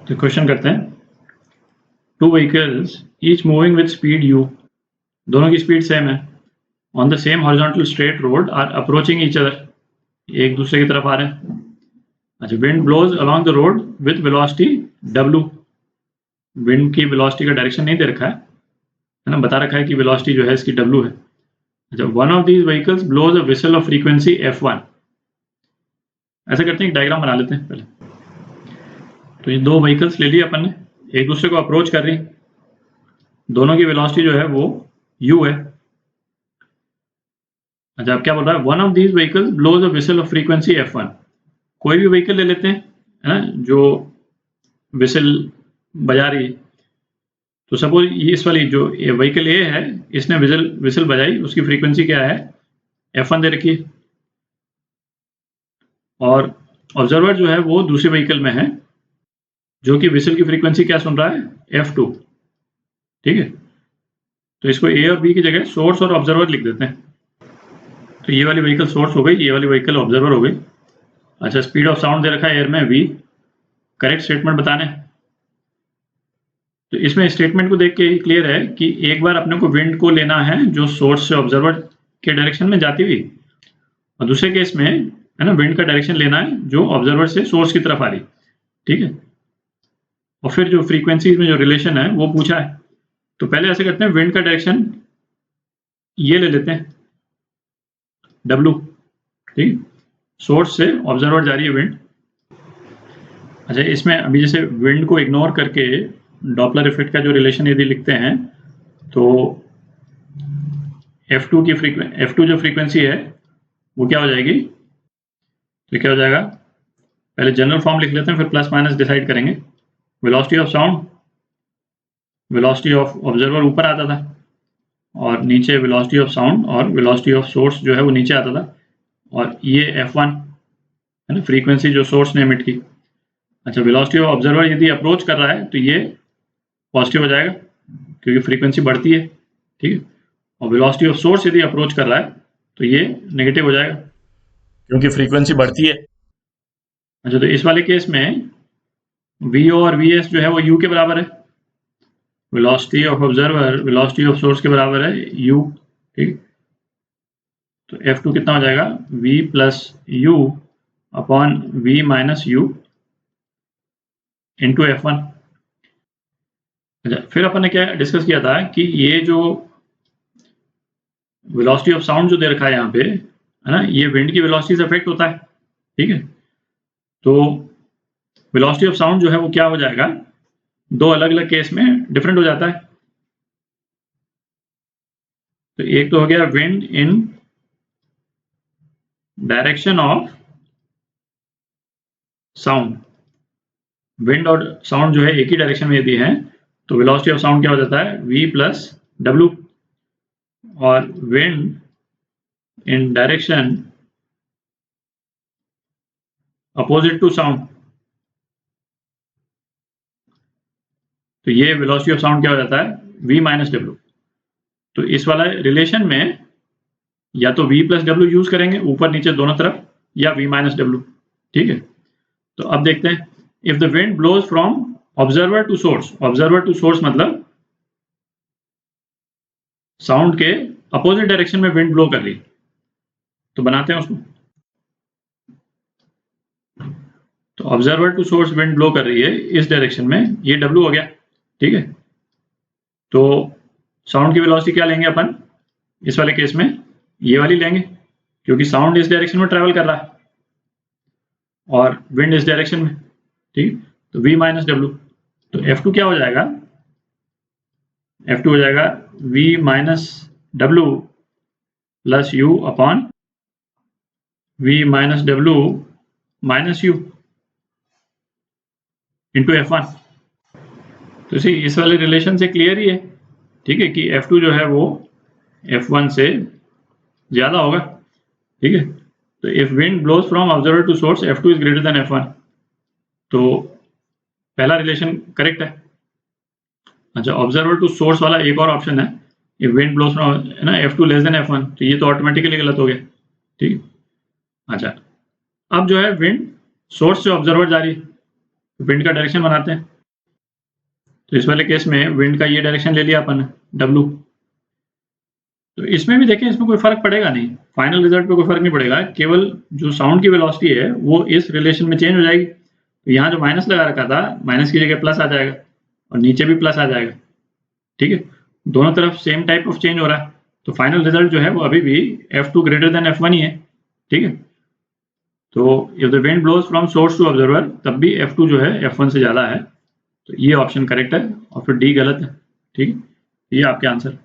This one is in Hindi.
तो क्वेश्चन करते हैं, two vehicles each moving with speed u, दोनों की स्पीड सेम है, on the same horizontal straight road are approaching each other, एक दूसरे की तरफ आ रहे हैं। अच्छा, wind blows along the road with velocity w, wind की वेलोसिटी का डायरेक्शन नहीं दे रखा है ना, बता रखा है कि वेलोसिटी जो है इसकी w है। अच्छा, one of these vehicles blows a whistle of frequency f1। ऐसा करते हैं, एक डायग्राम बना लेते हैं पहले। तो ये दो व्हीकल्स ले लिए अपन ने, एक दूसरे को अप्रोच कर रही, दोनों की वेलोसिटी जो है वो u है। अच्छा, अब क्या बोल रहा है, one of these vehicles blows a whistle of frequency f1। कोई भी व्हीकल ले लेते हैं, है ना, जो व्हिसल बजा रही है। तो सपोज ये इस वाली जो व्हीकल ए है, इसने व्हिसल बजाई, उसकी फ्रीक्वेंसी क्या है, f1 दे रखी है। और ऑब्जर्वर जो है वो दूसरे व्हीकल में है, जो कि व्हिसल की फ्रीक्वेंसी क्या सुन रहा है, f2। ठीक है, तो इसको ए और बी की जगह सोर्स और ऑब्जर्वर लिख देते हैं। तो ये वाली व्हीकल सोर्स हो गई, ये वाली व्हीकल ऑब्जर्वर हो गई। अच्छा, स्पीड ऑफ साउंड दे रखा है एयर में v, करेक्ट स्टेटमेंट बताने। तो इसमें स्टेटमेंट को देख के ही क्लियर है कि एक बार अपने को विंड को लेना है जो सोर्स से ऑब्जर्वर के डायरेक्शन में जाती हुई, और दूसरे केस में है ना विंड का डायरेक्शन लेना है जो ऑब्जर्वर से सोर्स की तरफ आ रही। ठीक है, और फिर जो फ्रीक्वेंसी में जो रिलेशन है वो पूछा है। तो पहले ऐसे करते हैं, विंड का डायरेक्शन ये ले लेते हैं w। ठीक, सोर्स से ऑब्जर्वर जा रही है विंड। अच्छा, इसमें अभी जैसे विंड को इग्नोर करके डॉपलर इफेक्ट का जो रिलेशन यदि लिखते हैं, तो f2 जो फ्रीक्वेंसी है वो क्या हो जाएगी, तो क्या हो जाएगा, पहले जनरल फॉर्म लिख लेते हैं, फिर प्लस माइनस डिसाइड करेंगे। Velocity of sound, velocity of observer ऊपर आता था, और नीचे वेलोसिटी ऑफ साउंड और वेलोसिटी ऑफ सोर्स जो है वो नीचे आता था, और ये f1 है ना, फ्रीक्वेंसी जो सोर्स ने एमिट की। अच्छा, वेलोसिटी ऑफ ऑब्जर्वर यदि अप्रोच कर रहा है तो ये पॉजिटिव हो जाएगा क्योंकि फ्रीक्वेंसी बढ़ती है। ठीक है, और वेलोसिटी ऑफ सोर्स यदि अप्रोच कर रहा है तो ये नेगेटिव हो जाएगा क्योंकि फ्रीक्वेंसी बढ़ती है। अच्छा, तो इस वाले केस में VO और VS जो है वो u के बराबर है, velocity of observer velocity of source के बराबर है u। ठीक, तो f2 कितना हो जाएगा, v plus u upon v minus u into f1। अच्छा, फिर अपन ने क्या डिस्कस किया था कि ये जो वेलोसिटी ऑफ साउंड जो दे रखा है यहाँ पे, है ना, ये विंड की वेलोसिटी से अफेक्ट होता है। ठीक है, तो वेलोसिटी ऑफ साउंड जो है वो क्या हो जाएगा, दो अलग अलग केस में डिफरेंट हो जाता है। तो एक तो हो गया wind in direction of sound, wind और साउंड जो है एक ही डायरेक्शन में यदि है तो वेलोसिटी ऑफ साउंड क्या हो जाता है, v प्लस w। और wind in direction opposite to sound, तो ये वेलोसिटी ऑफ साउंड क्या हो जाता है, v माइनस w। तो इस वाला रिलेशन में या तो v प्लस w यूज करेंगे ऊपर नीचे दोनों तरफ, या v माइनस w। ठीक है, तो अब देखते हैं, if the wind blows from observer to source, observer to source मतलब साउंड के अपोजिट डायरेक्शन में विंड ब्लो कर रही, तो बनाते हैं उसको। तो observer to source wind blow कर रही है इस डायरेक्शन में, ये w हो गया। ठीक है, तो साउंड की वेलोसिटी क्या लेंगे अपन इस वाले केस में, ये वाली लेंगे क्योंकि साउंड इस डायरेक्शन में ट्रेवल कर रहा है और विंड इस डायरेक्शन में। ठीक, तो v माइनस w। तो f2 क्या हो जाएगा, f2 हो जाएगा v minus w plus u upon v minus w minus u into f1। तो इस वाले रिलेशन से क्लियर ही है, ठीक है, कि f2 जो है वो f1 से ज्यादा होगा। ठीक है, तो if wind blows from observer to source f2 is greater than f1, तो पहला रिलेशन करेक्ट है। अच्छा, ऑब्जर्वर टू सोर्स वाला एक और ऑप्शन है, इफ विंड ब्लोज फ्रॉम है ना f2 लेस देन f1, तो ये तो ऑटोमेटिकली गलत हो गया। ठीक, अच्छा, अब जो है विंड सोर्स से ऑब्जर्वर जा रही है, विंड का डायरेक्शन बनाते हैं। तो इस वाले केस में विंड का ये डायरेक्शन ले लिया अपन W। तो इसमें भी देखें, इसमें कोई फर्क पड़ेगा नहीं, फाइनल रिजल्ट पे कोई फर्क नहीं पड़ेगा, केवल जो साउंड की वेलोसिटी है वो इस रिलेशन में चेंज हो जाएगी। तो यहाँ जो माइनस लगा रखा था, माइनस की जगह प्लस आ जाएगा और नीचे भी प्लस आ जाएगा। ठीक है, दोनों तरफ सेम टाइप ऑफ चेंज हो रहा है, तो फाइनल रिजल्ट जो है वो अभी भी F2 ग्रेटर देन F1 ही है। ठीक है, तो if the wind blows from source to observer, तब भी F2 जो है F1 से ज्यादा है, तो ये ऑप्शन करेक्ट है और फिर D गलत है। ठीक है, ये आपके आंसर।